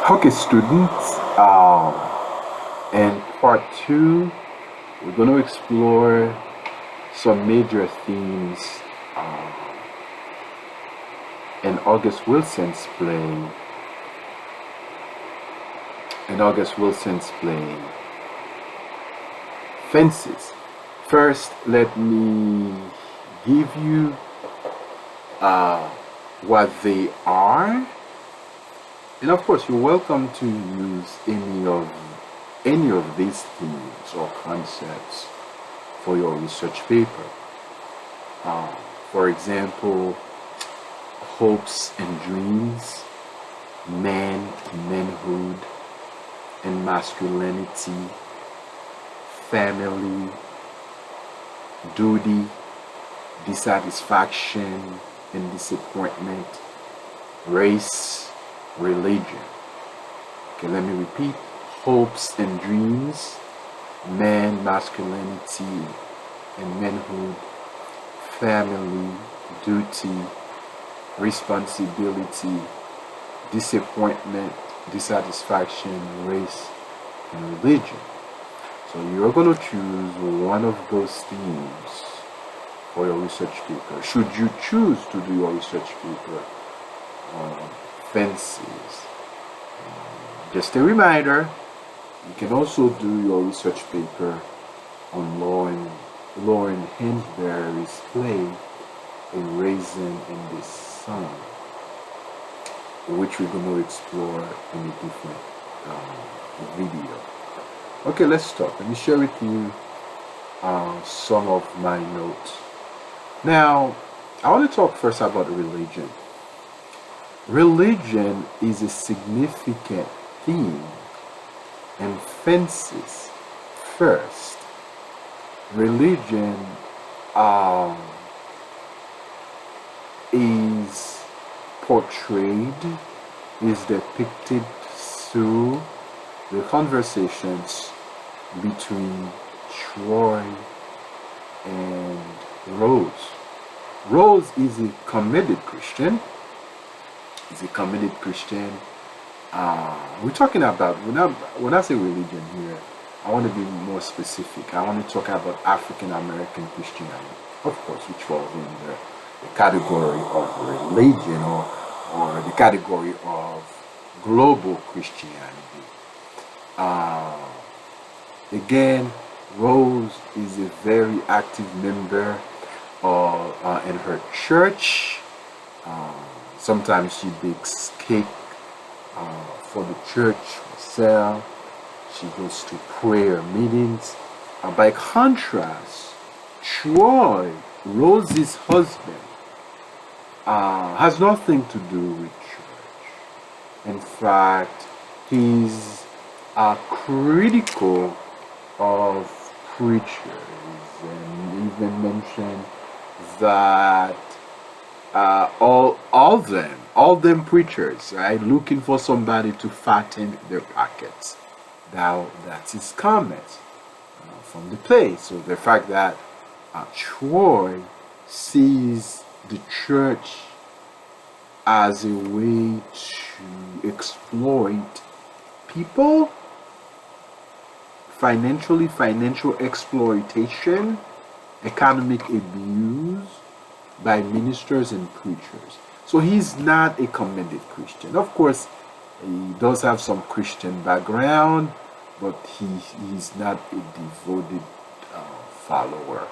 Okay, students. In part two, we're going to explore some major themes um, in August Wilson's play. Fences. First, let me give you uh, what they are, and of course, you're welcome to use any of these themes or concepts for your research paper. Uh, for example, hopes and dreams, manhood, and masculinity, family, duty, dissatisfaction and disappointment, race, religion. Okay, let me repeat. Hopes and dreams, masculinity and manhood, family, duty, responsibility, disappointment, dissatisfaction, race, and religion. So you're going to choose one of those themes for your research paper. Should you choose to do your research paper on fences, just a reminder, you can also do your research paper on Lauren Hansberry's play, A Raisin in the Sun, which we're going to explore in a different video. Okay, let's start. Let me share with you some of my notes. Now, I want to talk first about religion. Religion is a significant theme in fences. First, religion is portrayed, is depicted through the conversations between Troy and Rose. Rose is a committed Christian. We're talking about, when I say religion here, I want to be more specific. I want to talk about African American Christianity, of course, which falls in the category of religion or the category of global Christianity. Again, Rose is a very active member in her church. Sometimes she bakes cake for the church herself. She goes to prayer meetings. By contrast, Troy, Rose's husband, has nothing to do with church. In fact, he's critical of preachers and even mentioned that all them preachers, right, looking for somebody to fatten their pockets. Now that's his comment from the play. So the fact that Troy sees the church as a way to exploit people, financial exploitation, economic abuse by ministers and preachers. So he's not a commended Christian. Of course, he does have some Christian background, but he's not a devoted follower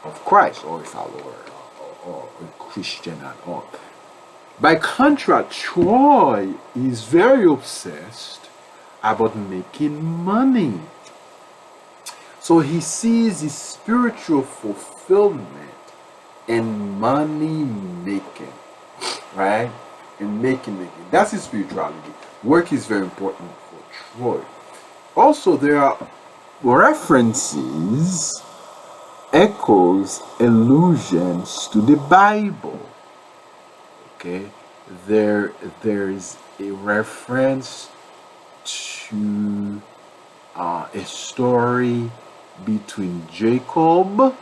of Christ or a follower or a Christian at all. By contrast, Troy is very obsessed about making money. So he sees his spiritual fulfillment in money making, right? In making. That's his spirituality. Work is very important for Troy. Also, there are references, echoes, allusions to the Bible. Okay, there is a reference to a story between Jacob,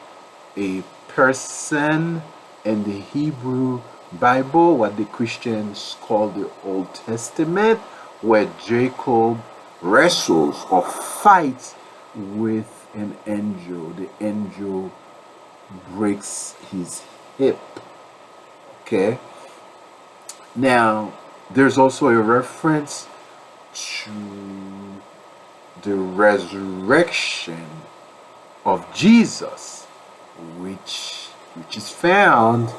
a person in the Hebrew Bible, what the Christians call the Old Testament, where Jacob wrestles or fights with an angel. The angel breaks his hip. Okay. Now, there's also a reference to the resurrection of Jesus, which is found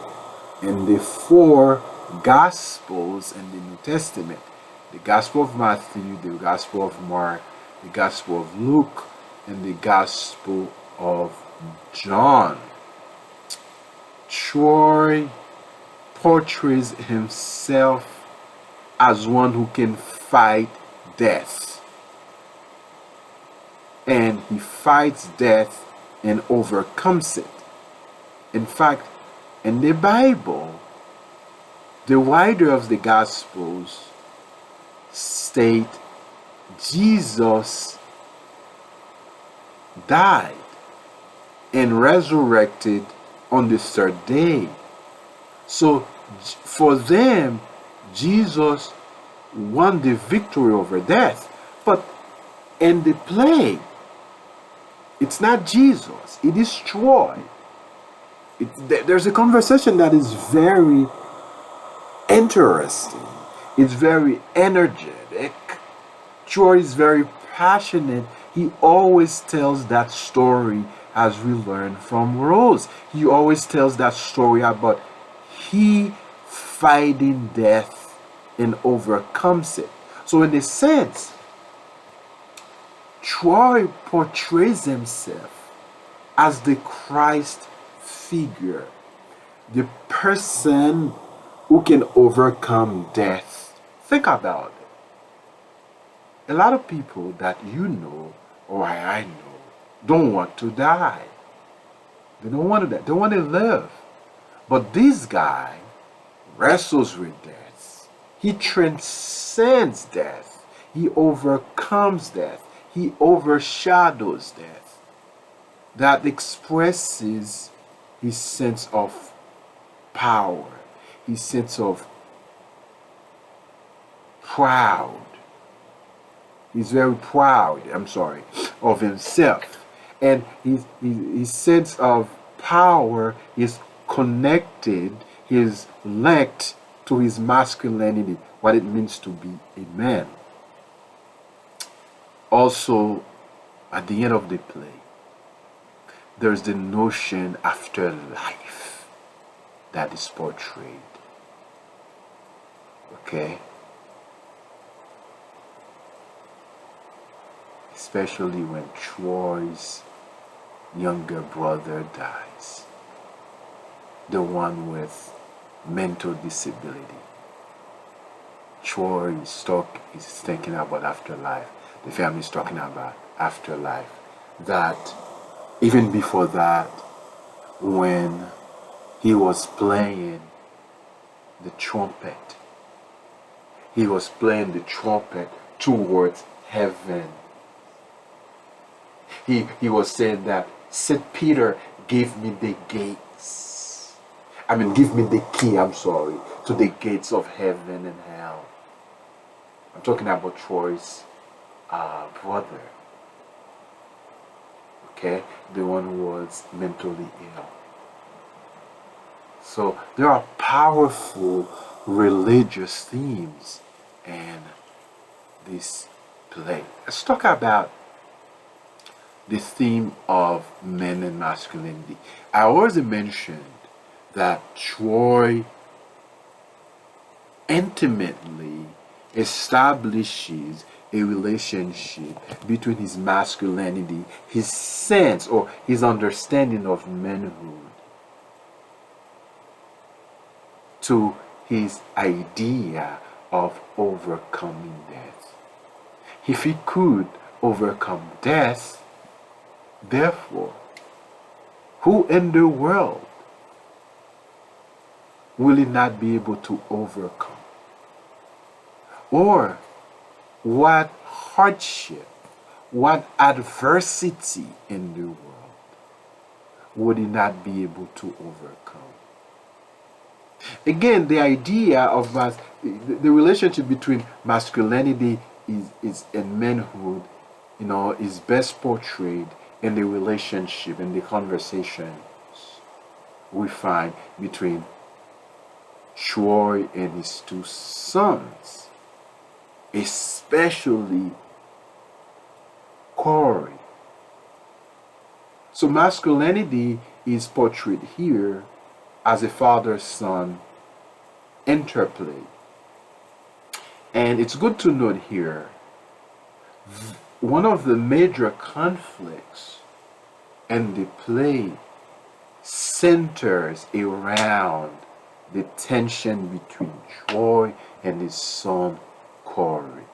in the four Gospels in the New Testament: the Gospel of Matthew, the Gospel of Mark, the Gospel of Luke, and the Gospel of John. Troy portrays himself as one who can fight death. And he fights death and overcomes it. In fact, in the Bible, the writer of the Gospels state Jesus died and resurrected on the third day. So for them, Jesus won the victory over death. But in the play, it's not Jesus, it is Troy. There's a conversation that is very interesting. It's very energetic. Troy is very passionate. He always tells that story, as we learn from Rose. He always tells that story about he fighting death and overcomes it. So in a sense, Troy portrays himself as the Christ figure, the person who can overcome death. Think about it. A lot of people that you know, or I know, don't want to die. They don't want to die. They want to live. But this guy wrestles with death. He transcends death. He overcomes death. He overshadows death. That expresses his sense of power, his sense of proud. He's very proud, of himself. And his sense of power is connected, is linked to his masculinity, what it means to be a man. Also, at the end of the play, there's the notion after life that is portrayed. Okay? Especially when Troy's younger brother dies, the one with mental disability. Troy is thinking about afterlife. The family is talking about afterlife. That even before that, when he was playing the trumpet, he was playing the trumpet towards heaven. He was saying that St. Peter gave me the gates. Give me the key, to the gates of heaven and hell. I'm talking about Troy's brother. Okay? The one who was mentally ill. So there are powerful religious themes in this play. Let's talk about the theme of men and masculinity. I already mentioned that Troy intimately establishes a relationship between his masculinity, his sense or his understanding of manhood, to his idea of overcoming death. If he could overcome death, therefore, who in the world will he not be able to overcome? Or what hardship, what adversity in the world would he not be able to overcome? Again, the idea of the relationship between masculinity is and manhood, is best portrayed in the relationship and the conversations we find between Troy and his two sons, especially Corey. So masculinity is portrayed here as a father-son interplay. And it's good to note here, one of the major conflicts in the play centers around the tension between Troy and his son Corey.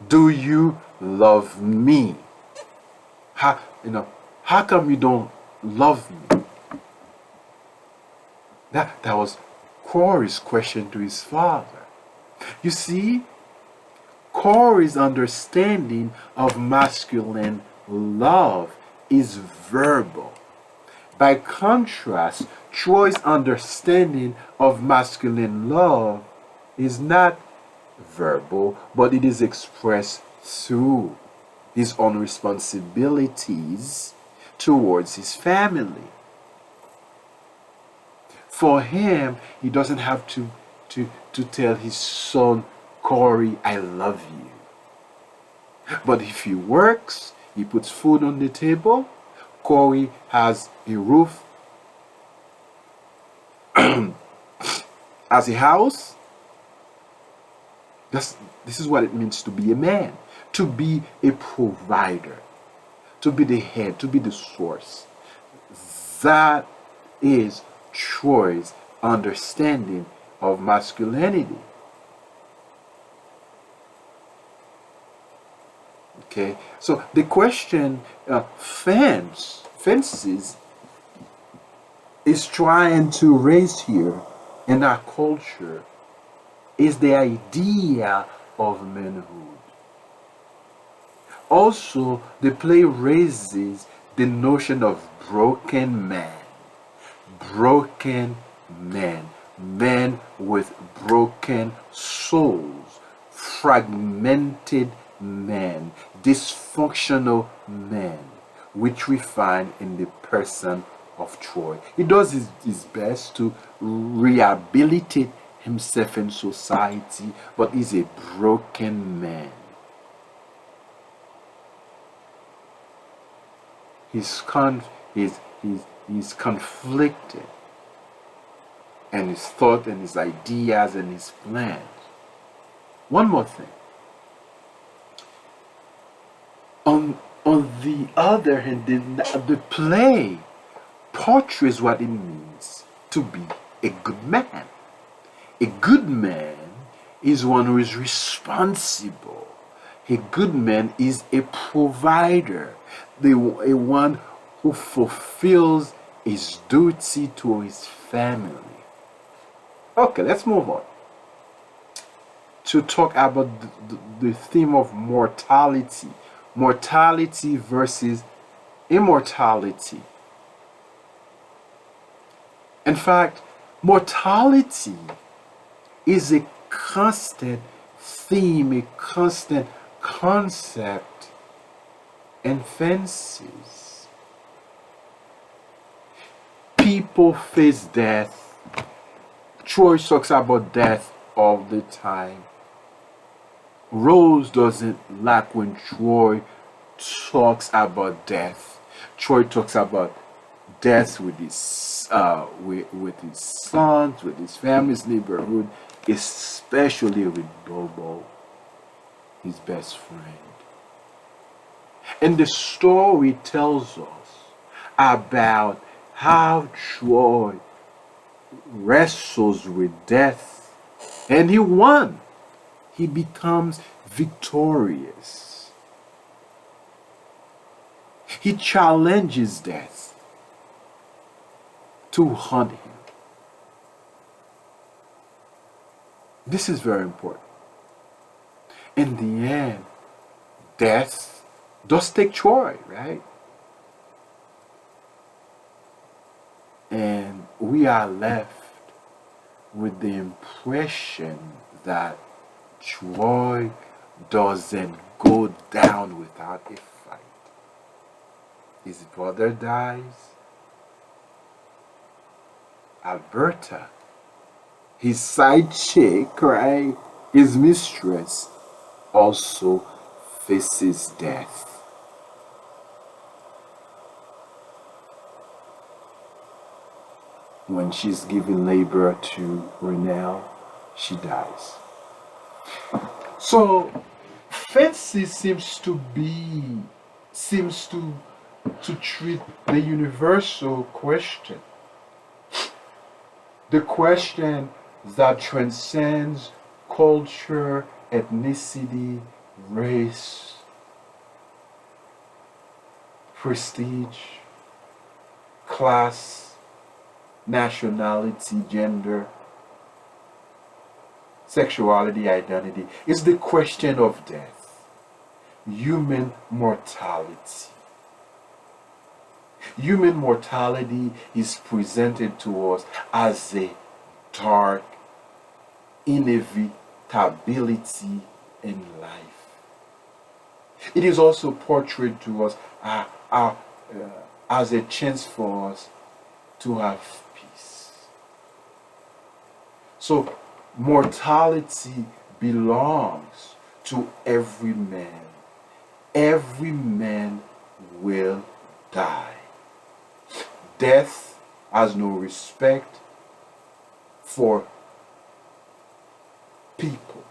Do you love me? How come you don't love me? That was Corey's question to his father. You see, Corey's understanding of masculine love is verbal. By contrast, Troy's understanding of masculine love is not verbal, but it is expressed through his own responsibilities towards his family. For him, he doesn't have to tell his son Corey, I love you. But if he works, he puts food on the table, Corey has a roof, has a house. This is what it means to be a man, to be a provider, to be the head, to be the source. That is Troy's understanding of masculinity. Okay, so the question fences is trying to raise here in our culture is the idea of manhood. Also, the play raises the notion of broken man. Broken men. Men with broken souls. Fragmented men. Dysfunctional men. Which we find in the person of Troy. He does his best to rehabilitate himself in society, but he's a broken man. He's conflicted, and his thought and his ideas and his plans. One more thing. On the other hand, the play portrays what it means to be a good man. A good man is one who is responsible. A good man is a provider, a one who fulfills his duty to his family. Okay, let's move on to talk about the theme of mortality. Mortality versus immortality. In fact, mortality is a constant theme, a constant concept in fences. People face death. Troy talks about death all the time. Rose doesn't like when Troy talks about death. Troy talks about death with his sons, with his family's neighborhood, especially with Bobo, his best friend. And the story tells us about how Troy wrestles with death, and he won. He becomes victorious. He challenges death to hunt him. This is very important. In the end, death does take Troy, right? And we are left with the impression that Troy doesn't go down without a fight. His brother dies. Alberta, his side chick, right, his mistress, also faces death. When she's giving labor to Renelle, she dies. So Fancy seems to treat the universal question, the question that transcends culture, ethnicity, race, prestige, class, nationality, gender, sexuality, identity. It's the question of death, human mortality. Human mortality is presented to us as a dark inevitability in life. It is also portrayed to us as a chance for us to have peace. So, mortality belongs to every man. Every man will die. Death has no respect for people,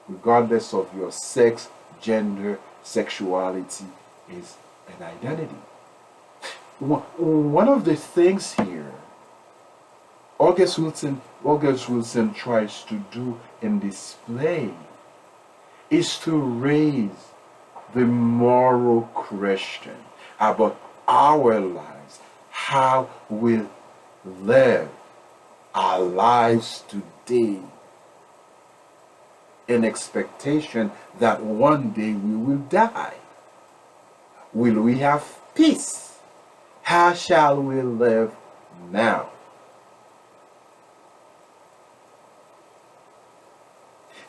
regardless of your sex, gender, sexuality, is an identity. One of the things here August Wilson tries to do in this play is to raise the moral question about our lives, how we live our lives today in expectation that one day we will die. Will we have peace? How shall we live now?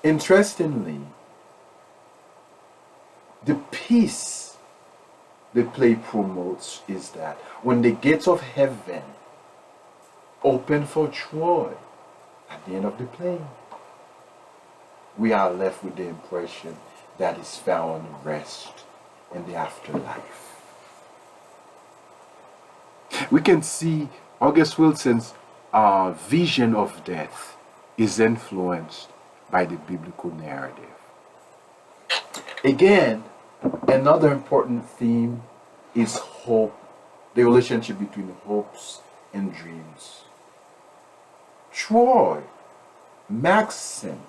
Interestingly, the peace the play promotes is that when the gates of heaven open for Troy at the end of the play, we are left with the impression that is found rest in the afterlife. We can see August Wilson's vision of death is influenced by the biblical narrative. Again, another important theme is hope, the relationship between hopes and dreams. Troy, Maxim,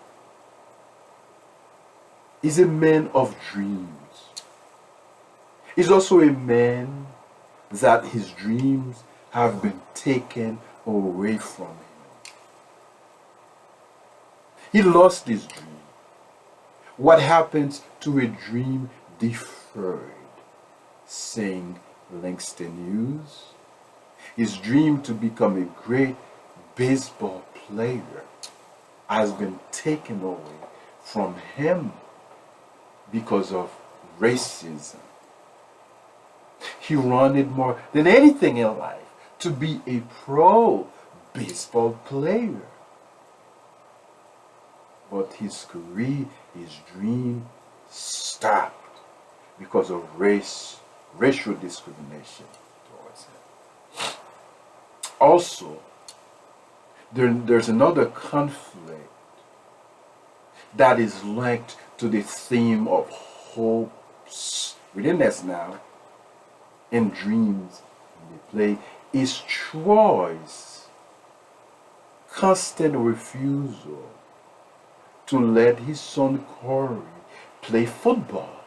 is a man of dreams. He's also a man that his dreams have been taken away from him. He lost his dream. What happens to a dream deferred? Saying Langston Hughes. His dream to become a great baseball player has been taken away from him because of racism. He wanted more than anything in life to be a pro baseball player. But his career, his dream stopped because of racial discrimination towards him. Also, there's another conflict that is linked to the theme of hopes within us now in dreams in the play is Troy's constant refusal to let his son Corey play football.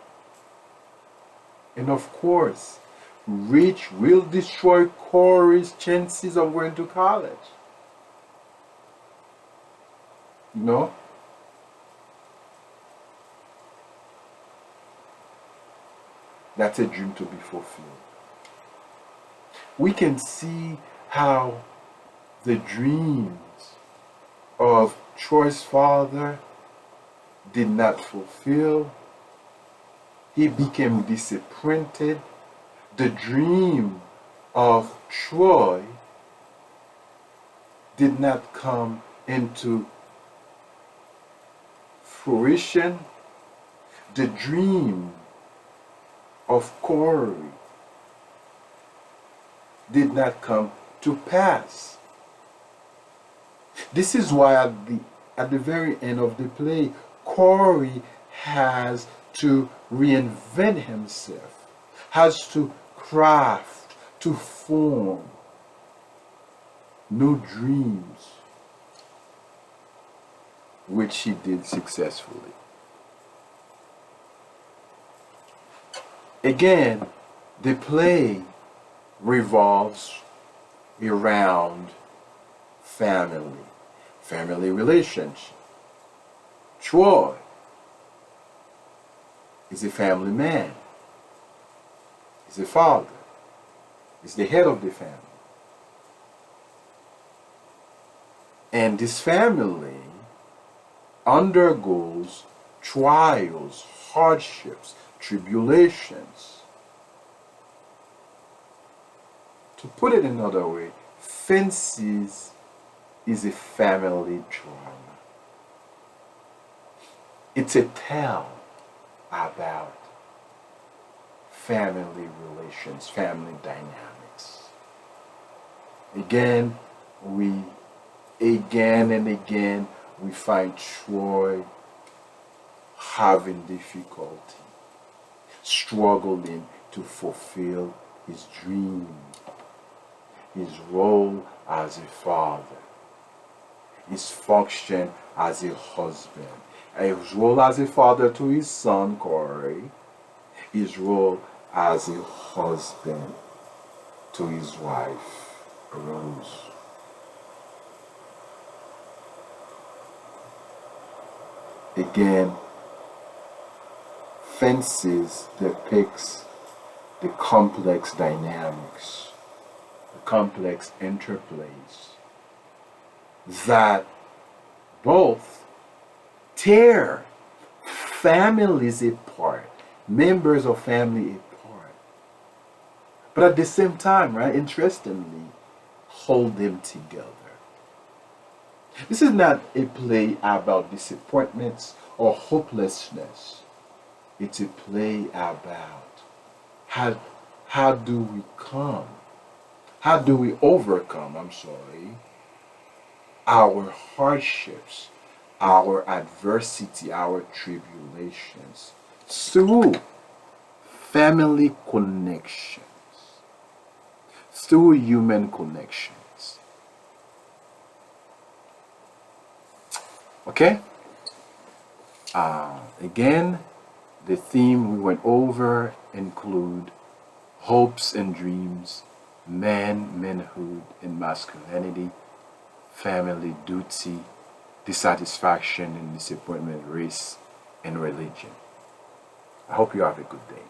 And of course, Rich will destroy Corey's chances of going to college. You know? That's a dream to be fulfilled. We can see how the dreams of Troy's father did not fulfill. He became disappointed. The dream of Troy did not come into fruition. The dream of Corey did not come to pass. This is why at the very end of the play, Corey has to reinvent himself, has to craft, to form new dreams, which he did successfully. Again, the play revolves around family relationship. Troy is a family man. He's a father. He's the head of the family. And this family undergoes trials, hardships, tribulations. To put it another way, Fences is a family drama. It's a tale about family relations, family dynamics. Again and again, we find Troy having difficulty, struggling to fulfill his dream, his role as a father, his function as a husband, his role as a father to his son Corey, his role as a husband to his wife Rose. Again, Fences depicts the complex dynamics, the complex interplays that both tear families apart, members of family apart, but at the same time, right, interestingly, hold them together. This is not a play about disappointments or hopelessness. It's a play about how do we overcome, our hardships, our adversity, our tribulations through family connections, through human connections. Okay? Again, the theme we went over include hopes and dreams, manhood and masculinity, family duty, dissatisfaction and disappointment, race, and religion. I hope you have a good day.